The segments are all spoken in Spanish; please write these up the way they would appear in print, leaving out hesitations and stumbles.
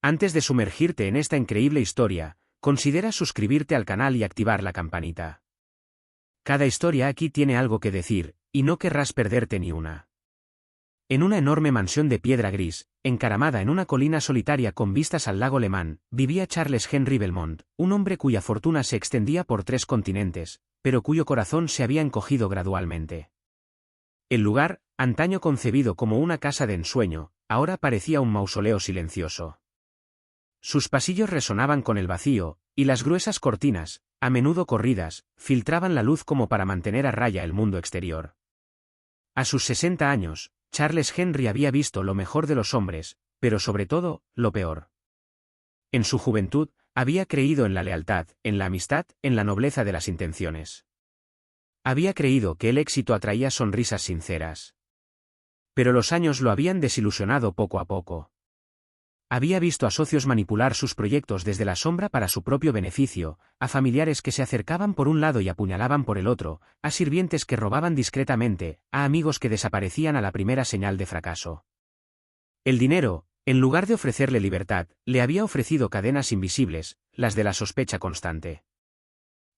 Antes de sumergirte en esta increíble historia, considera suscribirte al canal y activar la campanita. Cada historia aquí tiene algo que decir, y no querrás perderte ni una. En una enorme mansión de piedra gris, encaramada en una colina solitaria con vistas al lago Le Mans, vivía Charles Henry Belmont, un hombre cuya fortuna se extendía por 3 continentes, pero cuyo corazón se había encogido gradualmente. El lugar, antaño concebido como una casa de ensueño, ahora parecía un mausoleo silencioso. Sus pasillos resonaban con el vacío, y las gruesas cortinas, a menudo corridas, filtraban la luz como para mantener a raya el mundo exterior. A sus 60 años, Charles Henry había visto lo mejor de los hombres, pero sobre todo, lo peor. En su juventud, había creído en la lealtad, en la amistad, en la nobleza de las intenciones. Había creído que el éxito atraía sonrisas sinceras. Pero los años lo habían desilusionado poco a poco. Había visto a socios manipular sus proyectos desde la sombra para su propio beneficio, a familiares que se acercaban por un lado y apuñalaban por el otro, a sirvientes que robaban discretamente, a amigos que desaparecían a la primera señal de fracaso. El dinero, en lugar de ofrecerle libertad, le había ofrecido cadenas invisibles, las de la sospecha constante.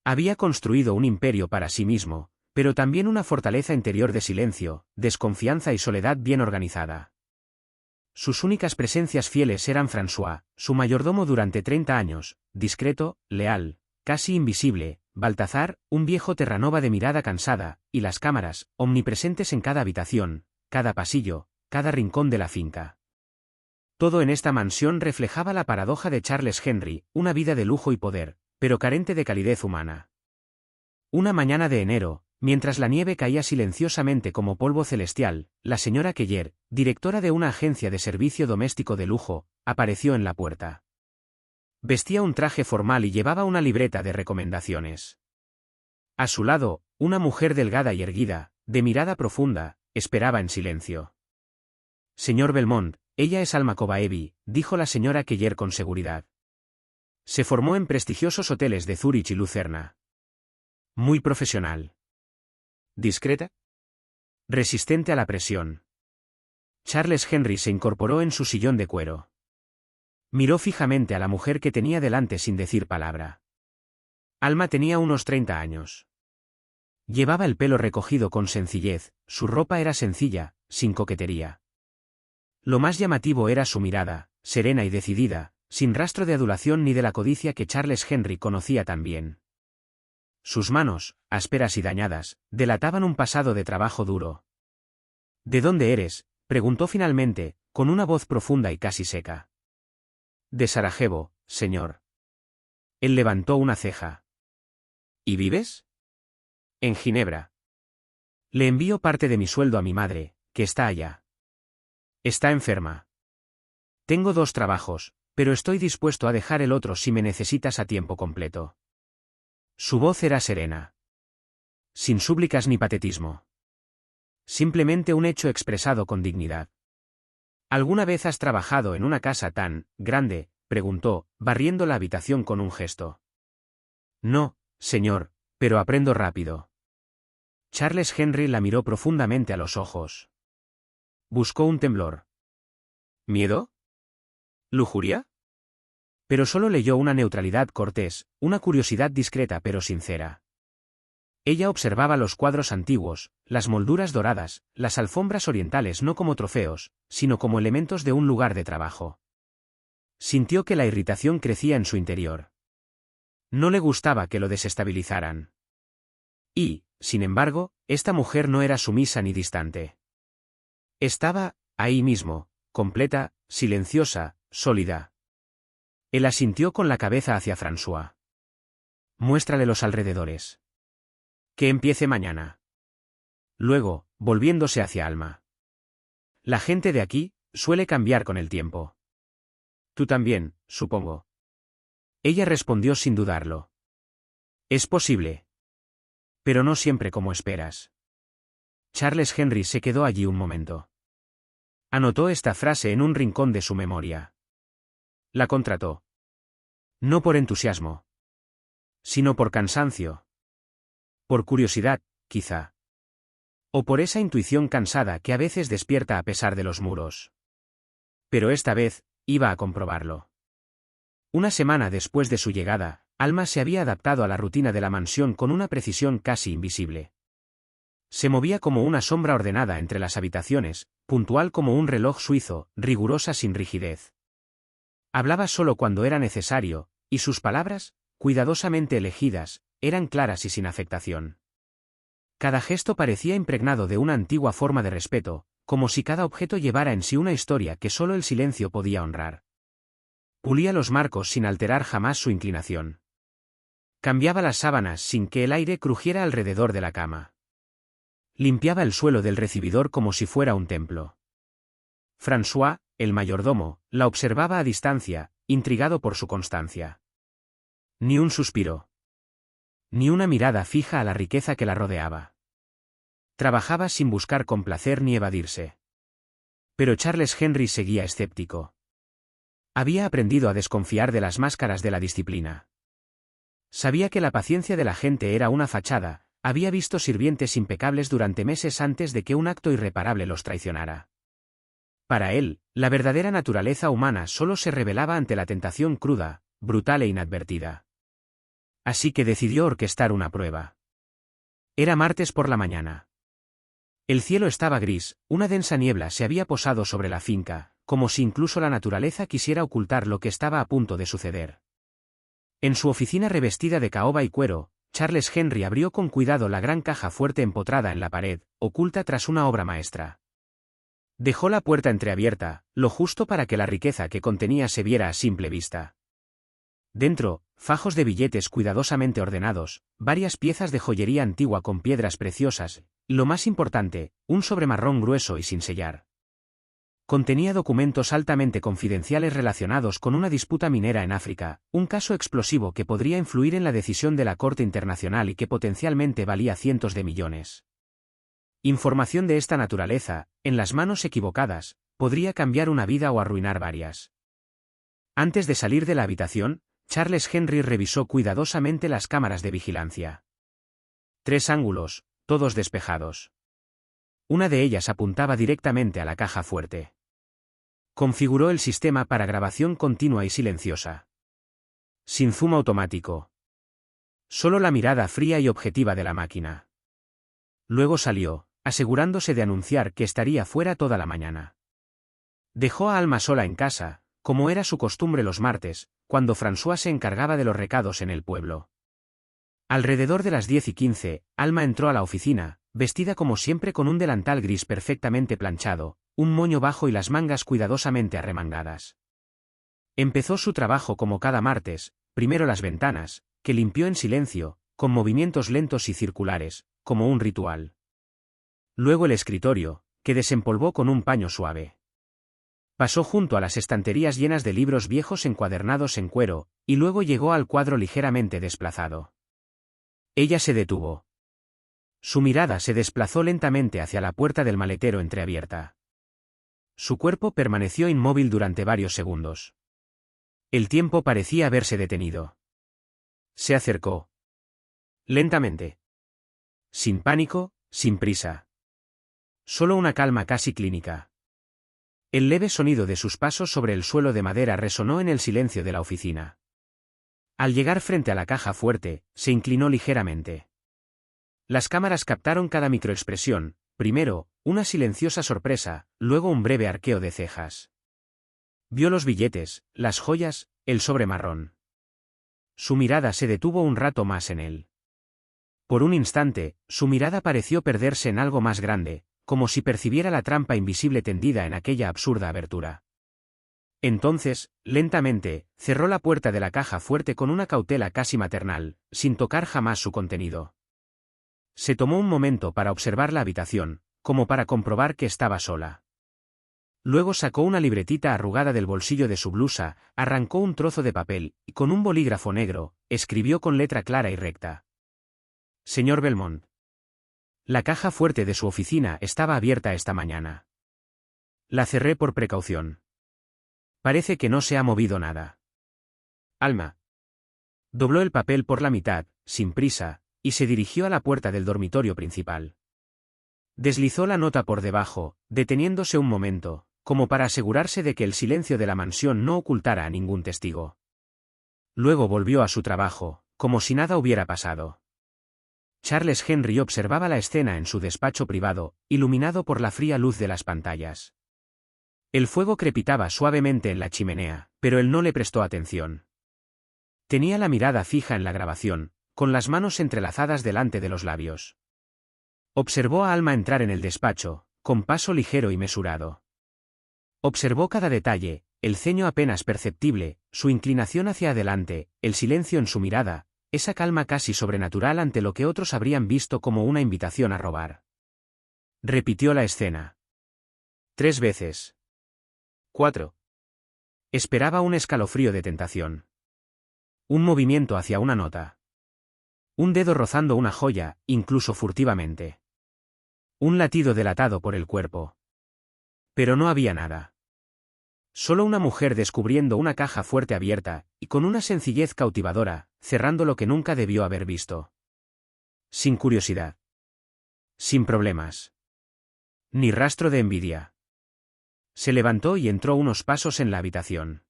Había construido un imperio para sí mismo, pero también una fortaleza interior de silencio, desconfianza y soledad bien organizada. Sus únicas presencias fieles eran François, su mayordomo durante 30 años, discreto, leal, casi invisible, Baltazar, un viejo Terranova de mirada cansada, y las cámaras, omnipresentes en cada habitación, cada pasillo, cada rincón de la finca. Todo en esta mansión reflejaba la paradoja de Charles Henry, una vida de lujo y poder, pero carente de calidez humana. Una mañana de enero, mientras la nieve caía silenciosamente como polvo celestial, la señora Keller, directora de una agencia de servicio doméstico de lujo, apareció en la puerta. Vestía un traje formal y llevaba una libreta de recomendaciones. A su lado, una mujer delgada y erguida, de mirada profunda, esperaba en silencio. Señor Belmont, ella es Alma Kobaevi, dijo la señora Keller con seguridad. Se formó en prestigiosos hoteles de Zúrich y Lucerna. Muy profesional. ¿Discreta? Resistente a la presión. Charles Henry se incorporó en su sillón de cuero. Miró fijamente a la mujer que tenía delante sin decir palabra. Alma tenía unos 30 años. Llevaba el pelo recogido con sencillez, su ropa era sencilla, sin coquetería. Lo más llamativo era su mirada, serena y decidida, sin rastro de adulación ni de la codicia que Charles Henry conocía tan bien. Sus manos, ásperas y dañadas, delataban un pasado de trabajo duro. ¿De dónde eres?, preguntó finalmente, con una voz profunda y casi seca. De Sarajevo, señor. Él levantó una ceja. ¿Y vives? En Ginebra. Le envío parte de mi sueldo a mi madre, que está allá. Está enferma. Tengo 2 trabajos, pero estoy dispuesto a dejar el otro si me necesitas a tiempo completo. Su voz era serena. Sin súplicas ni patetismo. Simplemente un hecho expresado con dignidad. ¿Alguna vez has trabajado en una casa tan grande?, preguntó, barriendo la habitación con un gesto. No, señor, pero aprendo rápido. Charles Henry la miró profundamente a los ojos. Buscó un temblor. ¿Miedo? ¿Lujuria? Pero solo leyó una neutralidad cortés, una curiosidad discreta pero sincera. Ella observaba los cuadros antiguos, las molduras doradas, las alfombras orientales no como trofeos, sino como elementos de un lugar de trabajo. Sintió que la irritación crecía en su interior. No le gustaba que lo desestabilizaran. Y, sin embargo, esta mujer no era sumisa ni distante. Estaba, ahí mismo, completa, silenciosa, sólida. Él asintió con la cabeza hacia François. Muéstrale los alrededores. Que empiece mañana. Luego, volviéndose hacia Alma. La gente de aquí suele cambiar con el tiempo. Tú también, supongo. Ella respondió sin dudarlo. Es posible. Pero no siempre como esperas. Charles Henry se quedó allí un momento. Anotó esta frase en un rincón de su memoria. La contrató. No por entusiasmo. Sino por cansancio. Por curiosidad, quizá. O por esa intuición cansada que a veces despierta a pesar de los muros. Pero esta vez, iba a comprobarlo. Una semana después de su llegada, Alma se había adaptado a la rutina de la mansión con una precisión casi invisible. Se movía como una sombra ordenada entre las habitaciones, puntual como un reloj suizo, rigurosa sin rigidez. Hablaba solo cuando era necesario, y sus palabras, cuidadosamente elegidas, eran claras y sin afectación. Cada gesto parecía impregnado de una antigua forma de respeto, como si cada objeto llevara en sí una historia que solo el silencio podía honrar. Pulía los marcos sin alterar jamás su inclinación. Cambiaba las sábanas sin que el aire crujiera alrededor de la cama. Limpiaba el suelo del recibidor como si fuera un templo. François, el mayordomo, la observaba a distancia, intrigado por su constancia. Ni un suspiro. Ni una mirada fija a la riqueza que la rodeaba. Trabajaba sin buscar complacer ni evadirse. Pero Charles Henry seguía escéptico. Había aprendido a desconfiar de las máscaras de la disciplina. Sabía que la paciencia de la gente era una fachada, había visto sirvientes impecables durante meses antes de que un acto irreparable los traicionara. Para él, la verdadera naturaleza humana solo se revelaba ante la tentación cruda, brutal e inadvertida. Así que decidió orquestar una prueba. Era martes por la mañana. El cielo estaba gris, una densa niebla se había posado sobre la finca, como si incluso la naturaleza quisiera ocultar lo que estaba a punto de suceder. En su oficina revestida de caoba y cuero, Charles Henry abrió con cuidado la gran caja fuerte empotrada en la pared, oculta tras una obra maestra. Dejó la puerta entreabierta, lo justo para que la riqueza que contenía se viera a simple vista. Dentro, fajos de billetes cuidadosamente ordenados, varias piezas de joyería antigua con piedras preciosas, y lo más importante, un sobre marrón grueso y sin sellar. Contenía documentos altamente confidenciales relacionados con una disputa minera en África, un caso explosivo que podría influir en la decisión de la Corte Internacional y que potencialmente valía cientos de millones. Información de esta naturaleza, en las manos equivocadas, podría cambiar una vida o arruinar varias. Antes de salir de la habitación, Charles Henry revisó cuidadosamente las cámaras de vigilancia. 3 ángulos, todos despejados. Una de ellas apuntaba directamente a la caja fuerte. Configuró el sistema para grabación continua y silenciosa. Sin zoom automático. Solo la mirada fría y objetiva de la máquina. Luego salió, asegurándose de anunciar que estaría fuera toda la mañana. Dejó a Alma sola en casa, como era su costumbre los martes, cuando François se encargaba de los recados en el pueblo. Alrededor de las 10:15, Alma entró a la oficina, vestida como siempre con un delantal gris perfectamente planchado, un moño bajo y las mangas cuidadosamente arremangadas. Empezó su trabajo como cada martes, primero las ventanas, que limpió en silencio, con movimientos lentos y circulares, como un ritual. Luego el escritorio, que desempolvó con un paño suave. Pasó junto a las estanterías llenas de libros viejos encuadernados en cuero, y luego llegó al cuadro ligeramente desplazado. Ella se detuvo. Su mirada se desplazó lentamente hacia la puerta del maletero entreabierta. Su cuerpo permaneció inmóvil durante varios segundos. El tiempo parecía haberse detenido. Se acercó. Lentamente. Sin pánico, sin prisa. Solo una calma casi clínica. El leve sonido de sus pasos sobre el suelo de madera resonó en el silencio de la oficina. Al llegar frente a la caja fuerte, se inclinó ligeramente. Las cámaras captaron cada microexpresión, primero, una silenciosa sorpresa, luego un breve arqueo de cejas. Vio los billetes, las joyas, el sobre marrón. Su mirada se detuvo un rato más en él. Por un instante, su mirada pareció perderse en algo más grande, como si percibiera la trampa invisible tendida en aquella absurda abertura. Entonces, lentamente, cerró la puerta de la caja fuerte con una cautela casi maternal, sin tocar jamás su contenido. Se tomó un momento para observar la habitación, como para comprobar que estaba sola. Luego sacó una libretita arrugada del bolsillo de su blusa, arrancó un trozo de papel, y con un bolígrafo negro, escribió con letra clara y recta. Señor Belmont. La caja fuerte de su oficina estaba abierta esta mañana. La cerré por precaución. Parece que no se ha movido nada. Alma. Dobló el papel por la mitad, sin prisa, y se dirigió a la puerta del dormitorio principal. Deslizó la nota por debajo, deteniéndose un momento, como para asegurarse de que el silencio de la mansión no ocultara a ningún testigo. Luego volvió a su trabajo, como si nada hubiera pasado. Charles Henry observaba la escena en su despacho privado, iluminado por la fría luz de las pantallas. El fuego crepitaba suavemente en la chimenea, pero él no le prestó atención. Tenía la mirada fija en la grabación, con las manos entrelazadas delante de los labios. Observó a Alma entrar en el despacho, con paso ligero y mesurado. Observó cada detalle, el ceño apenas perceptible, su inclinación hacia adelante, el silencio en su mirada, esa calma casi sobrenatural ante lo que otros habrían visto como una invitación a robar. Repitió la escena. 3 veces. 4. Esperaba un escalofrío de tentación. Un movimiento hacia una nota. Un dedo rozando una joya, incluso furtivamente. Un latido delatado por el cuerpo. Pero no había nada. Solo una mujer descubriendo una caja fuerte abierta, y con una sencillez cautivadora, cerrando lo que nunca debió haber visto. Sin curiosidad. Sin problemas. Ni rastro de envidia. Se levantó y entró unos pasos en la habitación.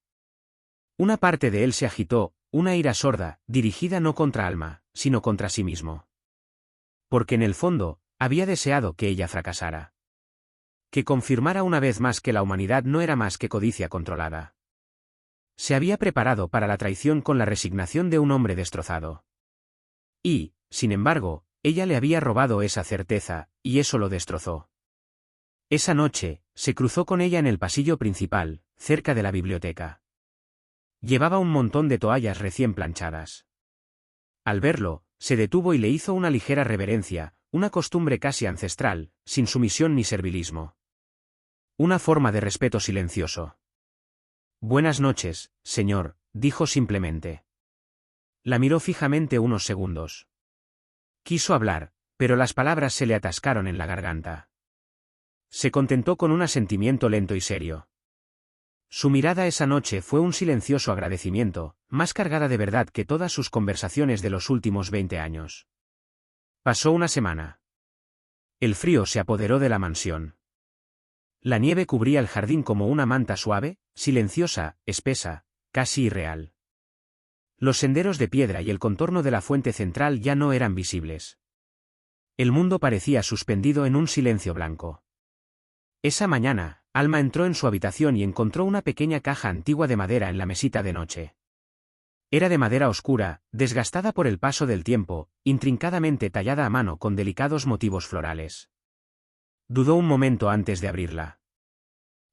Una parte de él se agitó, una ira sorda, dirigida no contra Alma, sino contra sí mismo. Porque en el fondo, había deseado que ella fracasara. Que confirmara una vez más que la humanidad no era más que codicia controlada. Se había preparado para la traición con la resignación de un hombre destrozado. Y, sin embargo, ella le había robado esa certeza, y eso lo destrozó. Esa noche, se cruzó con ella en el pasillo principal, cerca de la biblioteca. Llevaba un montón de toallas recién planchadas. Al verlo, se detuvo y le hizo una ligera reverencia, una costumbre casi ancestral, sin sumisión ni servilismo. Una forma de respeto silencioso. Buenas noches, señor, dijo simplemente. La miró fijamente unos segundos. Quiso hablar, pero las palabras se le atascaron en la garganta. Se contentó con un asentimiento lento y serio. Su mirada esa noche fue un silencioso agradecimiento, más cargada de verdad que todas sus conversaciones de los últimos 20 años. Pasó una semana. El frío se apoderó de la mansión. La nieve cubría el jardín como una manta suave, silenciosa, espesa, casi irreal. Los senderos de piedra y el contorno de la fuente central ya no eran visibles. El mundo parecía suspendido en un silencio blanco. Esa mañana, Alma entró en su habitación y encontró una pequeña caja antigua de madera en la mesita de noche. Era de madera oscura, desgastada por el paso del tiempo, intrincadamente tallada a mano con delicados motivos florales. Dudó un momento antes de abrirla.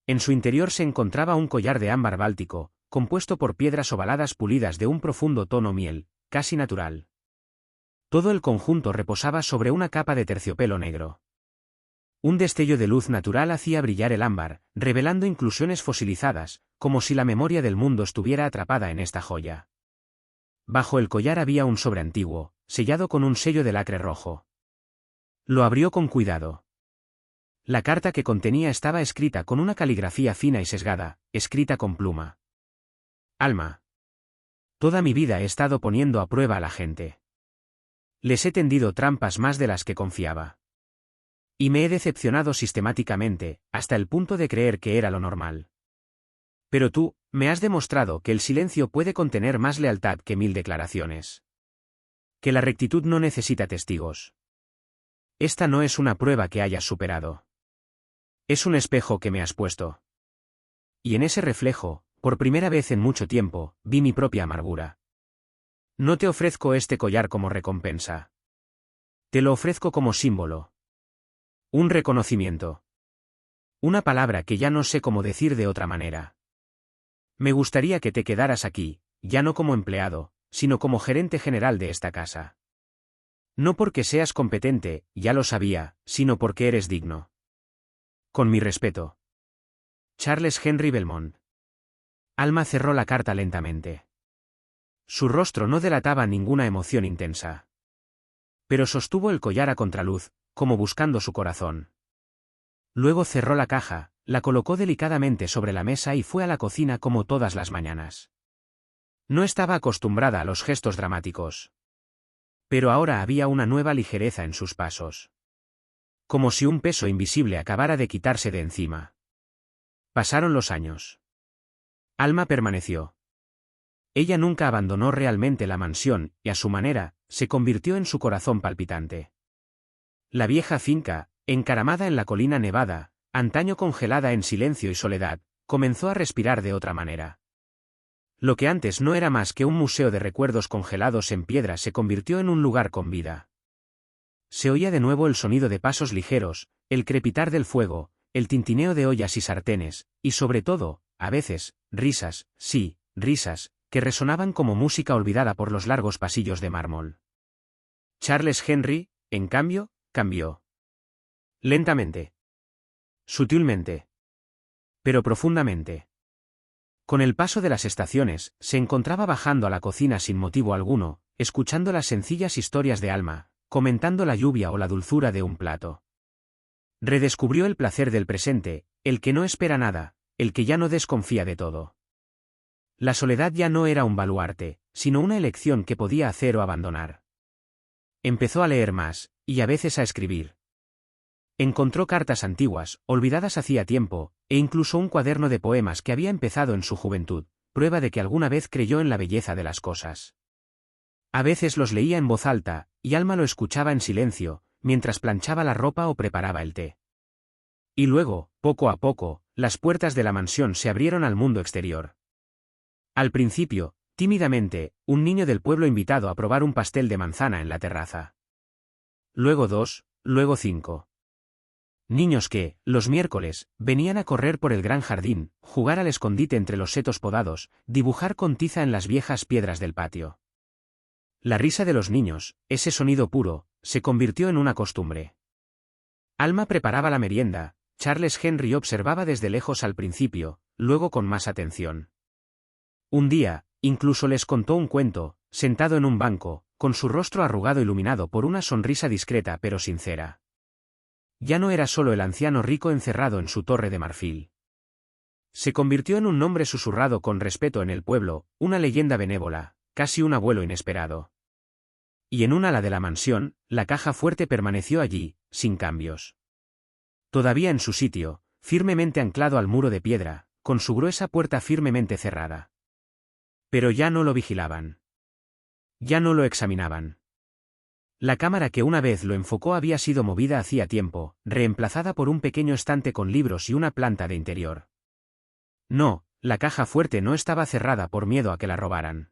En su interior se encontraba un collar de ámbar báltico, compuesto por piedras ovaladas pulidas de un profundo tono miel, casi natural. Todo el conjunto reposaba sobre una capa de terciopelo negro. Un destello de luz natural hacía brillar el ámbar, revelando inclusiones fosilizadas, como si la memoria del mundo estuviera atrapada en esta joya. Bajo el collar había un sobre antiguo, sellado con un sello de lacre rojo. Lo abrió con cuidado. La carta que contenía estaba escrita con una caligrafía fina y sesgada, escrita con pluma. Alma. Toda mi vida he estado poniendo a prueba a la gente. Les he tendido trampas más de las que confiaba. Y me he decepcionado sistemáticamente, hasta el punto de creer que era lo normal. Pero tú, me has demostrado que el silencio puede contener más lealtad que 1000 declaraciones. Que la rectitud no necesita testigos. Esta no es una prueba que hayas superado. Es un espejo que me has puesto. Y en ese reflejo, por primera vez en mucho tiempo, vi mi propia amargura. No te ofrezco este collar como recompensa. Te lo ofrezco como símbolo. Un reconocimiento. Una palabra que ya no sé cómo decir de otra manera. Me gustaría que te quedaras aquí, ya no como empleado, sino como gerente general de esta casa. No porque seas competente, ya lo sabía, sino porque eres digno. Con mi respeto. Charles Henry Belmont. Alma cerró la carta lentamente. Su rostro no delataba ninguna emoción intensa. Pero sostuvo el collar a contraluz, como buscando su corazón. Luego cerró la caja, la colocó delicadamente sobre la mesa y fue a la cocina como todas las mañanas. No estaba acostumbrada a los gestos dramáticos. Pero ahora había una nueva ligereza en sus pasos. Como si un peso invisible acabara de quitarse de encima. Pasaron los años. Alma permaneció. ella nunca abandonó realmente la mansión, y a su manera, se convirtió en su corazón palpitante. La vieja finca, encaramada en la colina nevada, antaño congelada en silencio y soledad, comenzó a respirar de otra manera. Lo que antes no era más que un museo de recuerdos congelados en piedra se convirtió en un lugar con vida. Se oía de nuevo el sonido de pasos ligeros, el crepitar del fuego, el tintineo de ollas y sartenes, y sobre todo, a veces, risas, sí, risas, que resonaban como música olvidada por los largos pasillos de mármol. Charles Henry, en cambio, cambió. Lentamente. Sutilmente. Pero profundamente. Con el paso de las estaciones, se encontraba bajando a la cocina sin motivo alguno, escuchando las sencillas historias de Alma, comentando la lluvia o la dulzura de un plato. Redescubrió el placer del presente, el que no espera nada, el que ya no desconfía de todo. La soledad ya no era un baluarte, sino una elección que podía hacer o abandonar. Empezó a leer más, y a veces a escribir. Encontró cartas antiguas, olvidadas hacía tiempo, e incluso un cuaderno de poemas que había empezado en su juventud, prueba de que alguna vez creyó en la belleza de las cosas. A veces los leía en voz alta, y Alma lo escuchaba en silencio, mientras planchaba la ropa o preparaba el té. Y luego, poco a poco, las puertas de la mansión se abrieron al mundo exterior. Al principio, tímidamente, un niño del pueblo invitado a probar un pastel de manzana en la terraza. Luego 2, luego 5. Niños que, los miércoles, venían a correr por el gran jardín, jugar al escondite entre los setos podados, dibujar con tiza en las viejas piedras del patio. La risa de los niños, ese sonido puro, se convirtió en una costumbre. Alma preparaba la merienda, Charles Henry observaba desde lejos al principio, luego con más atención. Un día, incluso les contó un cuento, sentado en un banco, con su rostro arrugado iluminado por una sonrisa discreta pero sincera. Ya no era solo el anciano rico encerrado en su torre de marfil. Se convirtió en un nombre susurrado con respeto en el pueblo, una leyenda benévola, casi un abuelo inesperado. Y en un ala de la mansión, la caja fuerte permaneció allí, sin cambios. Todavía en su sitio, firmemente anclado al muro de piedra, con su gruesa puerta firmemente cerrada. Pero ya no lo vigilaban. Ya no lo examinaban. La cámara que una vez lo enfocó había sido movida hacía tiempo, reemplazada por un pequeño estante con libros y una planta de interior. No, la caja fuerte no estaba cerrada por miedo a que la robaran.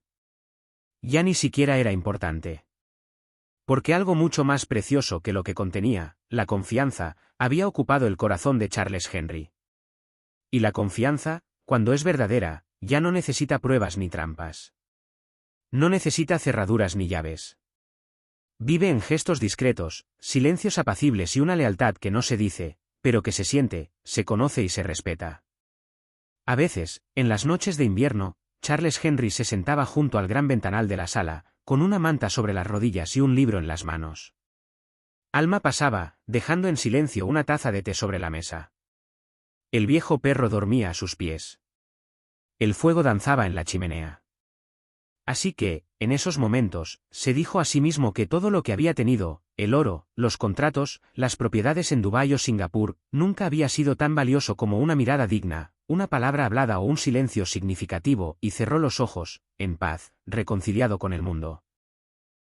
Ya ni siquiera era importante. Porque algo mucho más precioso que lo que contenía, la confianza, había ocupado el corazón de Charles Henry. Y la confianza, cuando es verdadera, ya no necesita pruebas ni trampas. No necesita cerraduras ni llaves. Vive en gestos discretos, silencios apacibles y una lealtad que no se dice, pero que se siente, se conoce y se respeta. A veces, en las noches de invierno, Charles Henry se sentaba junto al gran ventanal de la sala, con una manta sobre las rodillas y un libro en las manos. Alma pasaba, dejando en silencio una taza de té sobre la mesa. El viejo perro dormía a sus pies. El fuego danzaba en la chimenea. Así que, en esos momentos, se dijo a sí mismo que todo lo que había tenido, el oro, los contratos, las propiedades en Dubái o Singapur, nunca había sido tan valioso como una mirada digna, una palabra hablada o un silencio significativo, y cerró los ojos, en paz, reconciliado con el mundo.